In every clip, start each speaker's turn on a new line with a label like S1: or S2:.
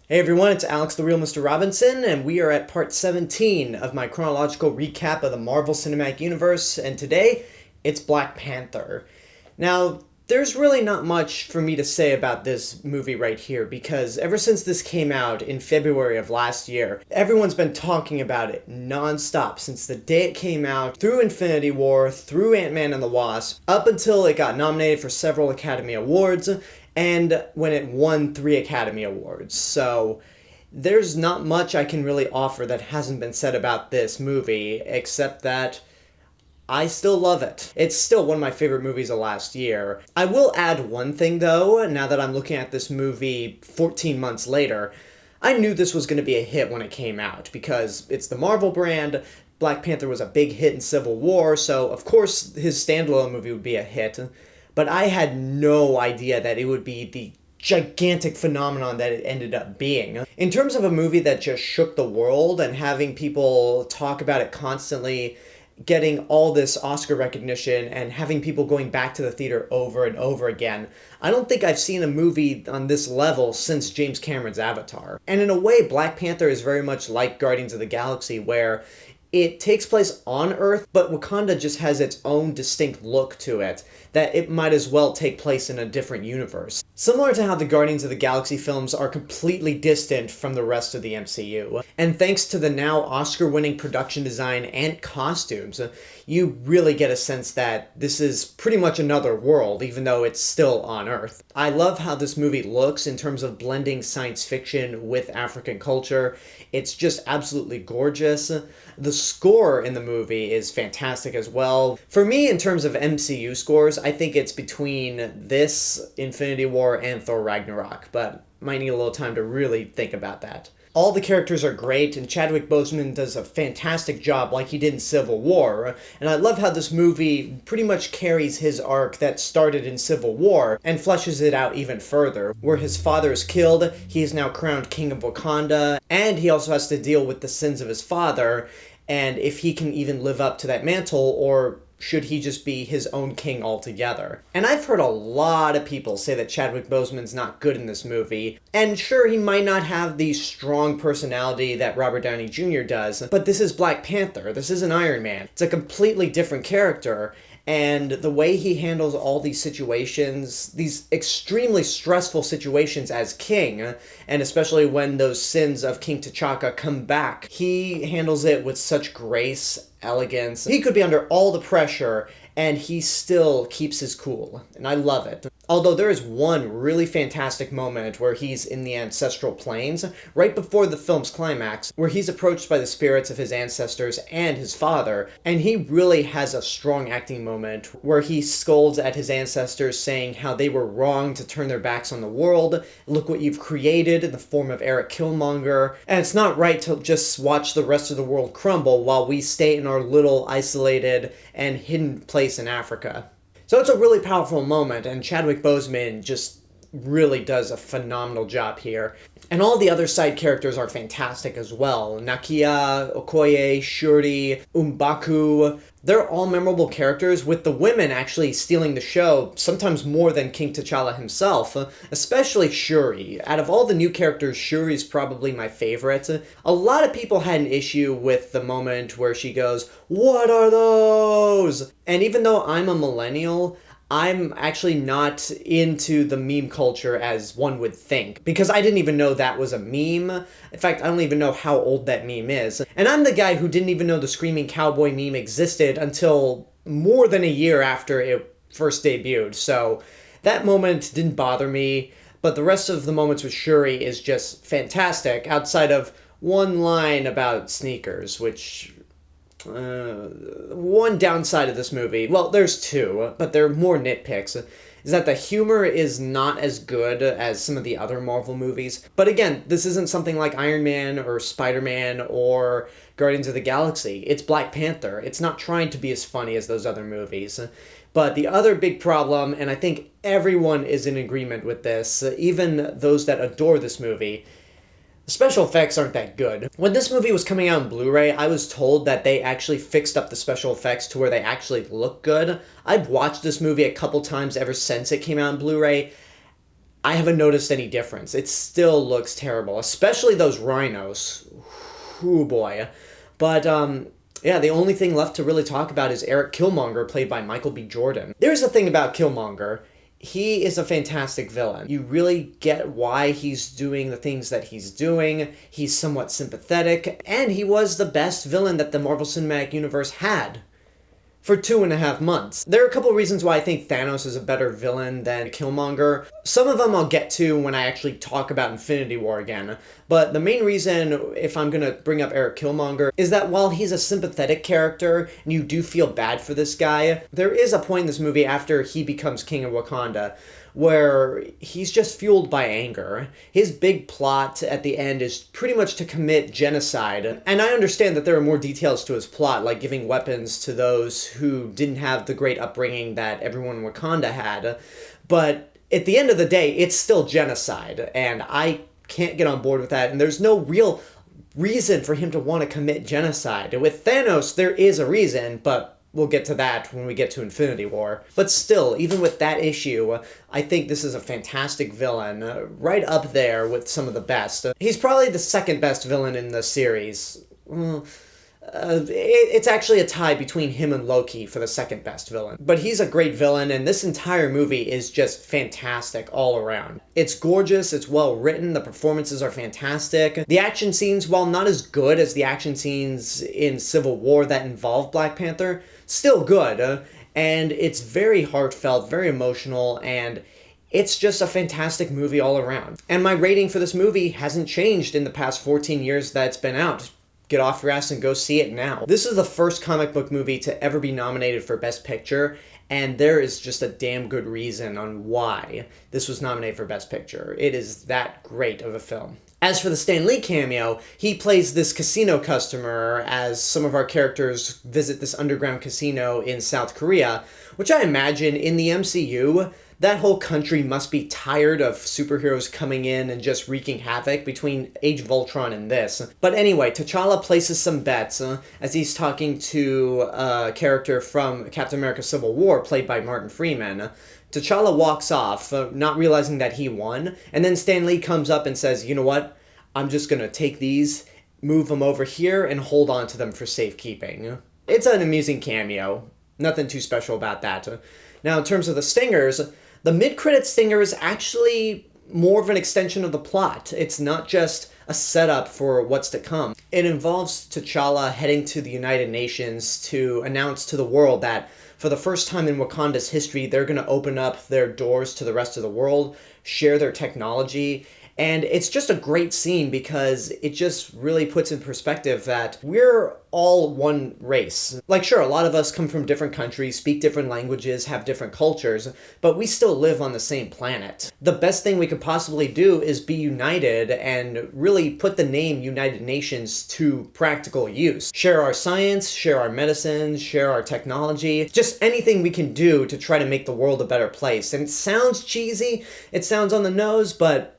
S1: Hey everyone, it's Alex the Real Mr. Robinson, and we are at part 17 of my chronological recap of the Marvel Cinematic Universe, and today, it's Black Panther. Now, there's really not much for me to say about this movie right here, because ever since this came out in February of last year, everyone's been talking about it non-stop since the day it came out, through Infinity War, through Ant-Man and the Wasp, up until it got nominated for several Academy Awards, and when it won 3 Academy Awards. So there's not much I can really offer that hasn't been said about this movie, except that I still love it. It's still one of my favorite movies of last year. I will add one thing though, now that I'm looking at this movie 14 months later. I knew this was going to be a hit when it came out, because it's the Marvel brand. Black Panther was a big hit in Civil War, so of course his standalone movie would be a hit. But I had no idea that it would be the gigantic phenomenon that it ended up being. In terms of a movie that just shook the world and having people talk about it constantly, getting all this Oscar recognition and having people going back to the theater over and over again, I don't think I've seen a movie on this level since James Cameron's Avatar. And in a way, Black Panther is very much like Guardians of the Galaxy, where it takes place on Earth, but Wakanda just has its own distinct look to it, that it might as well take place in a different universe. Similar to how the Guardians of the Galaxy films are completely distant from the rest of the MCU. And thanks to the now Oscar-winning production design and costumes, you really get a sense that this is pretty much another world, even though it's still on Earth. I love how this movie looks in terms of blending science fiction with African culture. It's just absolutely gorgeous. The score in the movie is fantastic as well. For me, in terms of MCU scores, I think it's between this, Infinity War, and Thor Ragnarok, but might need a little time to really think about that. All the characters are great, and Chadwick Boseman does a fantastic job like he did in Civil War, and I love how this movie pretty much carries his arc that started in Civil War and fleshes it out even further. Where his father is killed, he is now crowned King of Wakanda, and he also has to deal with the sins of his father, and if he can even live up to that mantle, or should he just be his own king altogether? And I've heard a lot of people say that Chadwick Boseman's not good in this movie, and sure, he might not have the strong personality that Robert Downey Jr. does, but this is Black Panther, this isn't Iron Man. It's a completely different character, and the way he handles all these situations, these extremely stressful situations as king, and especially when those sins of King T'Chaka come back, he handles it with such grace, elegance. He could be under all the pressure, and he still keeps his cool, and I love it. Although there is one really fantastic moment where he's in the ancestral plains, right before the film's climax, where he's approached by the spirits of his ancestors and his father, and he really has a strong acting moment where he scolds at his ancestors, saying how they were wrong to turn their backs on the world. Look what you've created in the form of Eric Killmonger, and it's not right to just watch the rest of the world crumble while we stay in our little isolated and hidden place in Africa. So it's a really powerful moment, and Chadwick Boseman just really does a phenomenal job here. And all the other side characters are fantastic as well. Nakia, Okoye, Shuri, M'Baku, they're all memorable characters, with the women actually stealing the show, sometimes more than King T'Challa himself, especially Shuri. Out of all the new characters, Shuri's probably my favorite. A lot of people had an issue with the moment where she goes, "What are those?" And even though I'm a millennial, I'm actually not into the meme culture as one would think, because I didn't even know that was a meme. In fact, I don't even know how old that meme is. And I'm the guy who didn't even know the Screaming Cowboy meme existed until more than a year after it first debuted. So that moment didn't bother me, but the rest of the moments with Shuri is just fantastic, outside of one line about sneakers, which one downside of this movie, well, there's two, but they're more nitpicks, is that the humor is not as good as some of the other Marvel movies. But again, this isn't something like Iron Man or Spider-Man or Guardians of the Galaxy. It's Black Panther. It's not trying to be as funny as those other movies. But the other big problem, and I think everyone is in agreement with this, even those that adore this movie, the special effects aren't that good. When this movie was coming out on Blu-ray, I was told that they actually fixed up the special effects to where they actually look good. I've watched this movie a couple times ever since it came out on Blu-ray. I haven't noticed any difference. It still looks terrible, especially those rhinos. Ooh boy. But, yeah, the only thing left to really talk about is Eric Killmonger, played by Michael B. Jordan. There's the thing about Killmonger. He is a fantastic villain. You really get why he's doing the things that he's doing. He's somewhat sympathetic, and he was the best villain that the Marvel Cinematic Universe had for 2.5 months. There are a couple reasons why I think Thanos is a better villain than Killmonger. Some of them I'll get to when I actually talk about Infinity War again, but the main reason, if I'm gonna bring up Eric Killmonger, is that while he's a sympathetic character, and you do feel bad for this guy, there is a point in this movie after he becomes King of Wakanda where he's just fueled by anger. His big plot at the end is pretty much to commit genocide. And I understand that there are more details to his plot, like giving weapons to those who didn't have the great upbringing that everyone in Wakanda had. But at the end of the day, it's still genocide, and I can't get on board with that, and there's no real reason for him to want to commit genocide. With Thanos, there is a reason, but we'll get to that when we get to Infinity War. But still, even with that issue, I think this is a fantastic villain, right up there with some of the best. He's probably the second best villain in the series. It's actually a tie between him and Loki for the second best villain. But he's a great villain, and this entire movie is just fantastic all around. It's gorgeous, it's well written, the performances are fantastic. The action scenes, while not as good as the action scenes in Civil War that involve Black Panther, still good. And it's very heartfelt, very emotional, and it's just a fantastic movie all around. And my rating for this movie hasn't changed in the past 14 years that it's been out. Get off your ass and go see it now. This is the first comic book movie to ever be nominated for Best Picture, and there is just a damn good reason on why this was nominated for Best Picture. It is that great of a film. As for the Stan Lee cameo, he plays this casino customer as some of our characters visit this underground casino in South Korea, which I imagine in the MCU, that whole country must be tired of superheroes coming in and just wreaking havoc between Age of Ultron and this. But anyway, T'Challa places some bets as he's talking to a character from Captain America Civil War, played by Martin Freeman. T'Challa walks off, not realizing that he won, and then Stan Lee comes up and says, you know what, I'm just gonna take these, move them over here, and hold on to them for safekeeping. It's an amusing cameo. Nothing too special about that. Now, in terms of the stingers, the mid-credit stinger is actually more of an extension of the plot. It's not just a setup for what's to come. It involves T'Challa heading to the United Nations to announce to the world that for the first time in Wakanda's history, they're going to open up their doors to the rest of the world, share their technology, and it's just a great scene because it just really puts in perspective that we're all one race. Like, sure, a lot of us come from different countries, speak different languages, have different cultures, but we still live on the same planet. The best thing we could possibly do is be united and really put the name United Nations to practical use. Share our science, share our medicines, share our technology, just anything we can do to try to make the world a better place. And it sounds cheesy, it sounds on the nose, but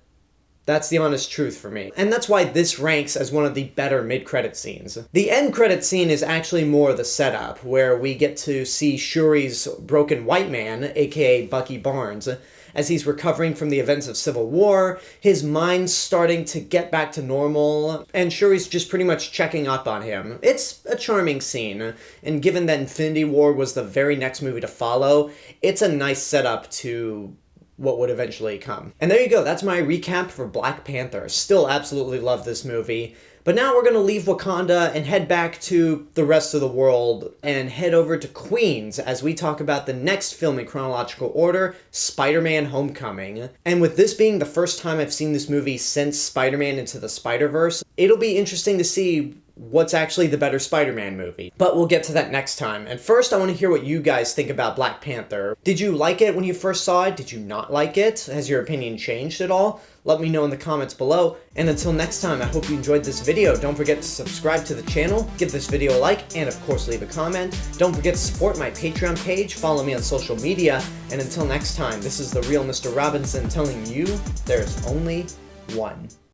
S1: that's the honest truth for me. And that's why this ranks as one of the better mid-credit scenes. The end credit scene is actually more the setup, where we get to see Shuri's broken white man, aka Bucky Barnes, as he's recovering from the events of Civil War, his mind's starting to get back to normal, and Shuri's just pretty much checking up on him. It's a charming scene, and given that Infinity War was the very next movie to follow, it's a nice setup to what would eventually come. And there you go, that's my recap for Black Panther. Still absolutely love this movie. But now we're gonna leave Wakanda and head back to the rest of the world and head over to Queens as we talk about the next film in chronological order, Spider-Man Homecoming. And with this being the first time I've seen this movie since Spider-Man Into the Spider-Verse, it'll be interesting to see what's actually the better Spider-Man movie. But we'll get to that next time. And first, I want to hear what you guys think about Black Panther. Did you like it when you first saw it? Did you not like it? Has your opinion changed at all? Let me know in the comments below. And until next time, I hope you enjoyed this video. Don't forget to subscribe to the channel, give this video a like, and of course leave a comment. Don't forget to support my Patreon page, follow me on social media, and until next time, this is the real Mr. Robinson telling you there's only one.